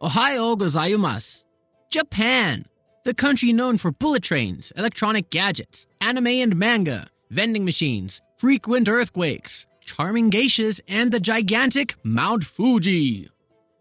Ohayo gozaimasu. Japan, the country known for bullet trains, electronic gadgets, anime and manga, vending machines, frequent earthquakes, charming geishas, and the gigantic Mount Fuji.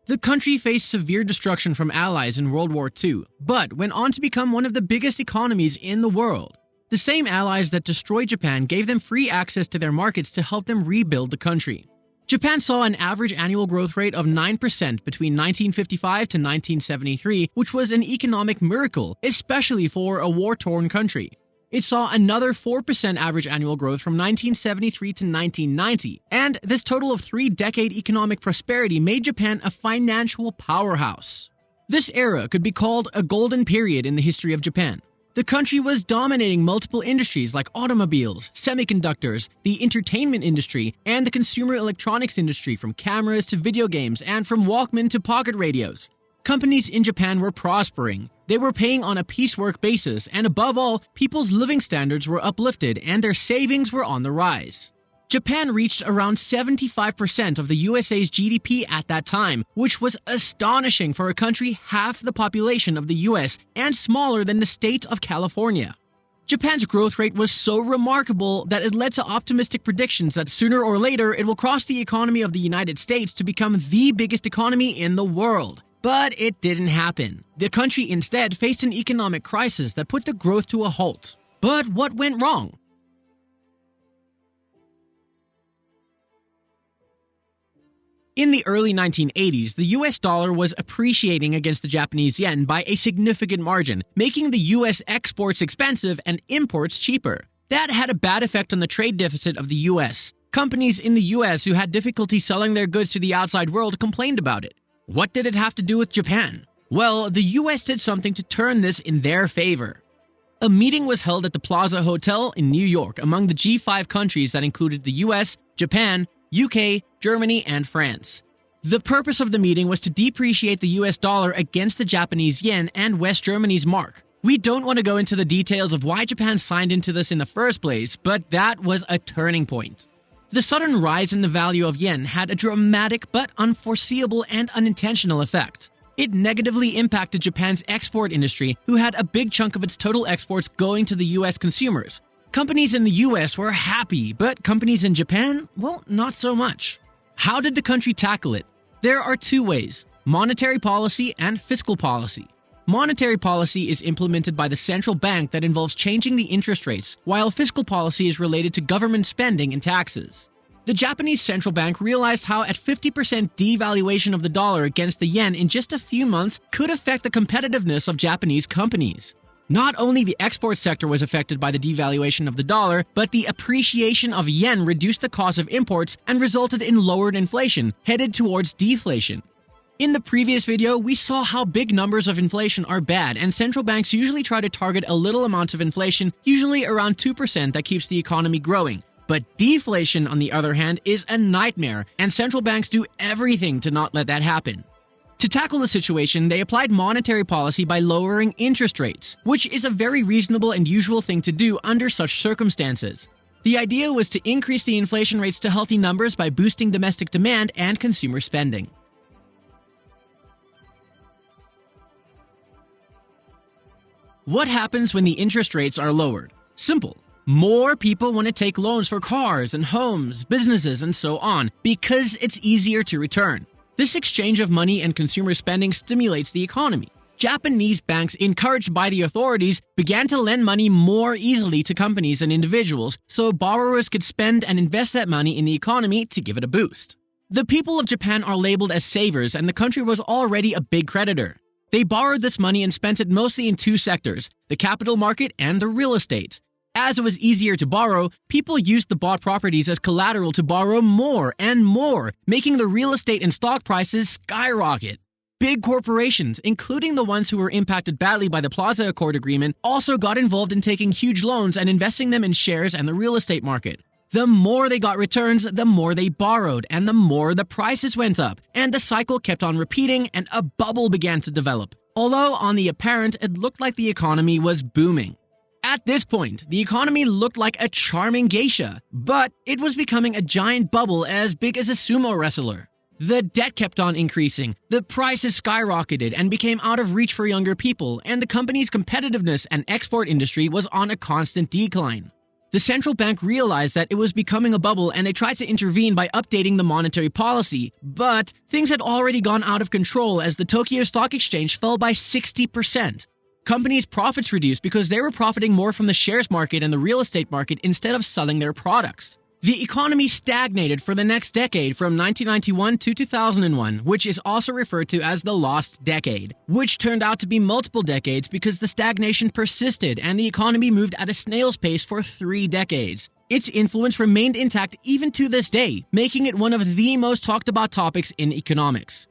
The country faced severe destruction from allies in World War II, but went on to become one of the biggest economies in the world. The same allies that destroyed Japan gave them free access to their markets to help them rebuild the country. Japan saw an average annual growth rate of 9% between 1955 to 1973, which was an economic miracle, especially for a war-torn country. It saw another 4% average annual growth from 1973 to 1990, and this total of 3-decade economic prosperity made Japan a financial powerhouse. This era could be called a golden period in the history of Japan. The country was dominating multiple industries like automobiles, semiconductors, the entertainment industry, and the consumer electronics industry, from cameras to video games and from Walkman to pocket radios. Companies in Japan were prospering. They were paying on a piecework basis, and above all, people's living standards were uplifted and their savings were on the rise. Japan reached around 75% of the USA's GDP at that time, which was astonishing for a country half the population of the US and smaller than the state of California. Japan's growth rate was so remarkable that it led to optimistic predictions that sooner or later it will cross the economy of the United States to become the biggest economy in the world. But it didn't happen. The country instead faced an economic crisis that put the growth to a halt. But what went wrong? In the early 1980s, the US dollar was appreciating against the Japanese yen by a significant margin, making the US exports expensive and imports cheaper. That had a bad effect on the trade deficit of the US. Companies in the US who had difficulty selling their goods to the outside world complained about it. What did it have to do with Japan? Well, the US did something to turn this in their favor. A meeting was held at the Plaza Hotel in New York among the G5 countries that included the US, Japan, UK, Germany, and France. The purpose of the meeting was to depreciate the US dollar against the Japanese yen and West Germany's mark. We don't want to go into the details of why Japan signed into this in the first place, but that was a turning point. The sudden rise in the value of yen had a dramatic but unforeseeable and unintentional effect. It negatively impacted Japan's export industry, who had a big chunk of its total exports going to the US consumers. Companies in the US were happy, but companies in Japan, well, not so much. How did the country tackle it? There are two ways: monetary policy and fiscal policy. Monetary policy is implemented by the central bank that involves changing the interest rates, while fiscal policy is related to government spending and taxes. The Japanese central bank realized how at 50% devaluation of the dollar against the yen in just a few months could affect the competitiveness of Japanese companies. Not only the export sector was affected by the devaluation of the dollar, but the appreciation of yen reduced the cost of imports and resulted in lowered inflation, headed towards deflation. In the previous video, we saw how big numbers of inflation are bad, and central banks usually try to target a little amount of inflation, usually around 2%, that keeps the economy growing. But deflation, on the other hand, is a nightmare, and central banks do everything to not let that happen. To tackle the situation, they applied monetary policy by lowering interest rates, which is a very reasonable and usual thing to do under such circumstances. The idea was to increase the inflation rates to healthy numbers by boosting domestic demand and consumer spending. What happens when the interest rates are lowered? Simple. More people want to take loans for cars and homes, businesses, and so on, because it's easier to return. This exchange of money and consumer spending stimulates the economy. Japanese banks, encouraged by the authorities, began to lend money more easily to companies and individuals, so borrowers could spend and invest that money in the economy to give it a boost. The people of Japan are labeled as savers, and the country was already a big creditor. They borrowed this money and spent it mostly in two sectors, the capital market and the real estate. As it was easier to borrow, people used the bought properties as collateral to borrow more and more, making the real estate and stock prices skyrocket. Big corporations, including the ones who were impacted badly by the Plaza Accord agreement, also got involved in taking huge loans and investing them in shares and the real estate market. The more they got returns, the more they borrowed, and the more the prices went up, and the cycle kept on repeating, and a bubble began to develop. Although, on the apparent, it looked like the economy was booming. At this point, the economy looked like a charming geisha, but it was becoming a giant bubble as big as a sumo wrestler. The debt kept on increasing, the prices skyrocketed and became out of reach for younger people, and the company's competitiveness and export industry was on a constant decline. The central bank realized that it was becoming a bubble and they tried to intervene by updating the monetary policy, but things had already gone out of control as the Tokyo Stock Exchange fell by 60%. Companies' profits reduced because they were profiting more from the shares market and the real estate market instead of selling their products. The economy stagnated for the next decade from 1991 to 2001, which is also referred to as the lost decade, which turned out to be multiple decades because the stagnation persisted and the economy moved at a snail's pace for 3 decades. Its influence remained intact even to this day, making it one of the most talked about topics in economics.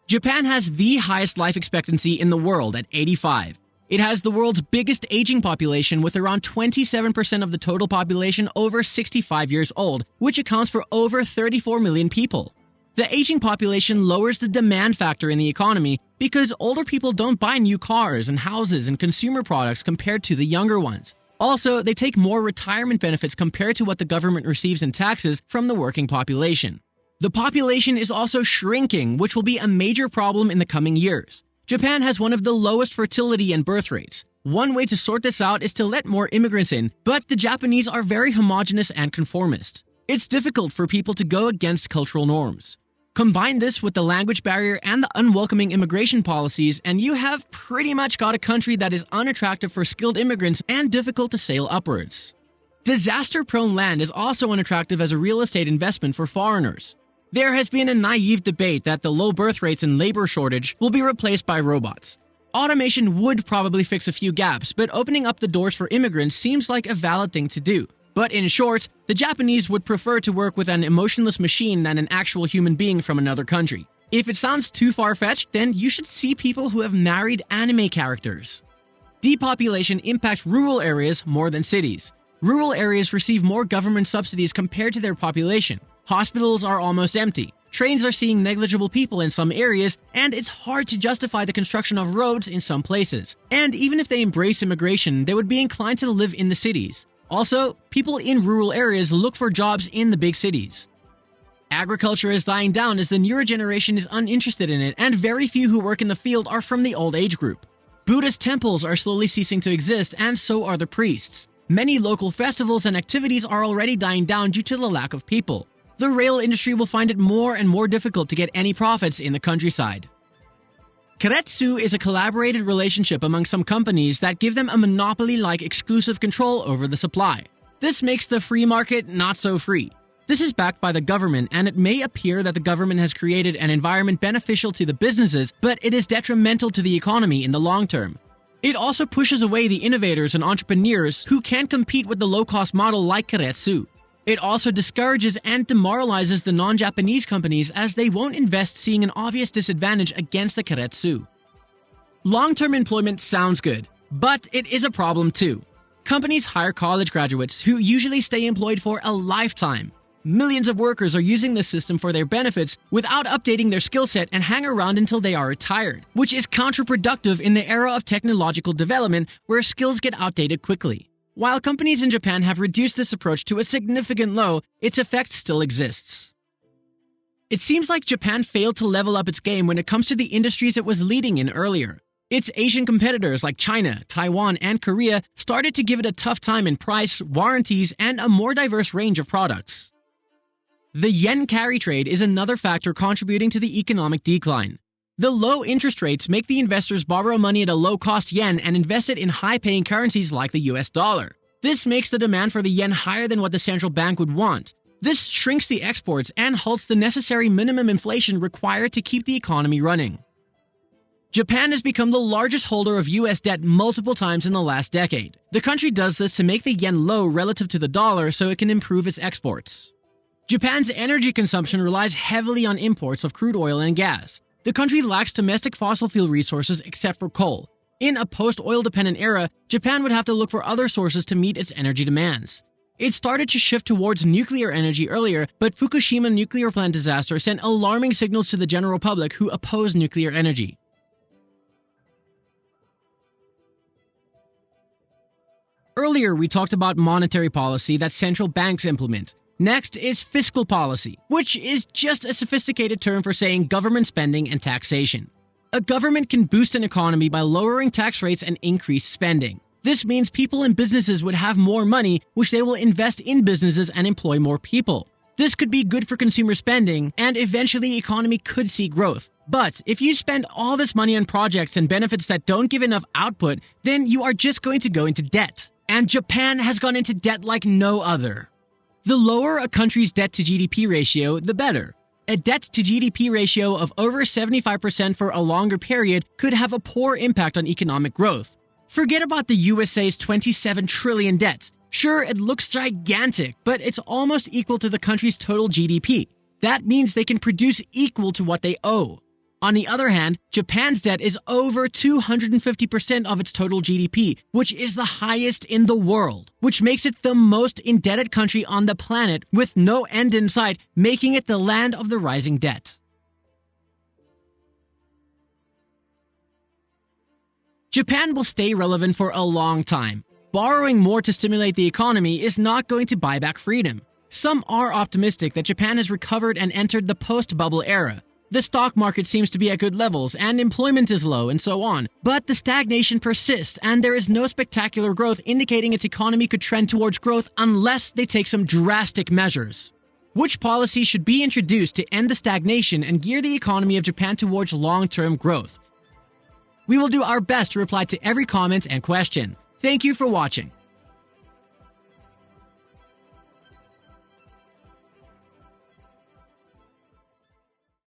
Japan has the highest life expectancy in the world at 85. It has the world's biggest aging population with around 27% of the total population over 65 years old, which accounts for over 34 million people. The aging population lowers the demand factor in the economy because older people don't buy new cars and houses and consumer products compared to the younger ones. Also, they take more retirement benefits compared to what the government receives in taxes from the working population. The population is also shrinking, which will be a major problem in the coming years. Japan has one of the lowest fertility and birth rates. One way to sort this out is to let more immigrants in, but the Japanese are very homogenous and conformist. It's difficult for people to go against cultural norms. Combine this with the language barrier and the unwelcoming immigration policies, and you have pretty much got a country that is unattractive for skilled immigrants and difficult to sail upwards. Disaster-prone land is also unattractive as a real estate investment for foreigners. There has been a naive debate that the low birth rates and labor shortage will be replaced by robots. Automation would probably fix a few gaps, but opening up the doors for immigrants seems like a valid thing to do. But in short, the Japanese would prefer to work with an emotionless machine than an actual human being from another country. If it sounds too far-fetched, then you should see people who have married anime characters. Depopulation impacts rural areas more than cities. Rural areas receive more government subsidies compared to their population. Hospitals are almost empty. Trains are seeing negligible people in some areas, and it's hard to justify the construction of roads in some places. And even if they embrace immigration, they would be inclined to live in the cities. Also, people in rural areas look for jobs in the big cities. Agriculture is dying down as the newer generation is uninterested in it, and very few who work in the field are from the old age group. Buddhist temples are slowly ceasing to exist, and so are the priests. Many local festivals and activities are already dying down due to the lack of people. The rail industry will find it more and more difficult to get any profits in the countryside. Keiretsu is a collaborated relationship among some companies that give them a monopoly-like exclusive control over the supply. This makes the free market not so free. This is backed by the government, and it may appear that the government has created an environment beneficial to the businesses, but it is detrimental to the economy in the long term. It also pushes away the innovators and entrepreneurs who can't compete with the low-cost model like Keiretsu. It also discourages and demoralizes the non-Japanese companies as they won't invest, seeing an obvious disadvantage against the Keiretsu. Long-term employment sounds good, but it is a problem too. Companies hire college graduates who usually stay employed for a lifetime. Millions of workers are using this system for their benefits without updating their skill set and hang around until they are retired, which is counterproductive in the era of technological development where skills get outdated quickly. While companies in Japan have reduced this approach to a significant low, its effect still exists. It seems like Japan failed to level up its game when it comes to the industries it was leading in earlier. Its Asian competitors like China, Taiwan, and Korea started to give it a tough time in price, warranties, and a more diverse range of products. The yen carry trade is another factor contributing to the economic decline. The low interest rates make the investors borrow money at a low-cost yen and invest it in high-paying currencies like the US dollar. This makes the demand for the yen higher than what the central bank would want. This shrinks the exports and halts the necessary minimum inflation required to keep the economy running. Japan has become the largest holder of US debt multiple times in the last decade. The country does this to make the yen low relative to the dollar so it can improve its exports. Japan's energy consumption relies heavily on imports of crude oil and gas. The country lacks domestic fossil fuel resources except for coal. In a post-oil dependent era, Japan would have to look for other sources to meet its energy demands. It started to shift towards nuclear energy earlier, but Fukushima nuclear plant disaster sent alarming signals to the general public who oppose nuclear energy. Earlier, we talked about monetary policy that central banks implement. Next is fiscal policy, which is just a sophisticated term for saying government spending and taxation. A government can boost an economy by lowering tax rates and increase spending. This means people and businesses would have more money, which they will invest in businesses and employ more people. This could be good for consumer spending, and eventually the economy could see growth. But if you spend all this money on projects and benefits that don't give enough output, then you are just going to go into debt. And Japan has gone into debt like no other. The lower a country's debt to GDP ratio, the better. A debt to GDP ratio of over 75% for a longer period could have a poor impact on economic growth. Forget about the USA's $27 trillion debt. Sure, it looks gigantic, but it's almost equal to the country's total GDP. That means they can produce equal to what they owe. On the other hand, Japan's debt is over 250% of its total GDP, which is the highest in the world, which makes it the most indebted country on the planet with no end in sight, making it the land of the rising debt. Japan will stay relevant for a long time. Borrowing more to stimulate the economy is not going to buy back freedom. Some are optimistic that Japan has recovered and entered the post-bubble era. The stock market seems to be at good levels, and employment is low, and so on. But the stagnation persists, and there is no spectacular growth indicating its economy could trend towards growth unless they take some drastic measures. Which policy should be introduced to end the stagnation and gear the economy of Japan towards long-term growth? We will do our best to reply to every comment and question. Thank you for watching.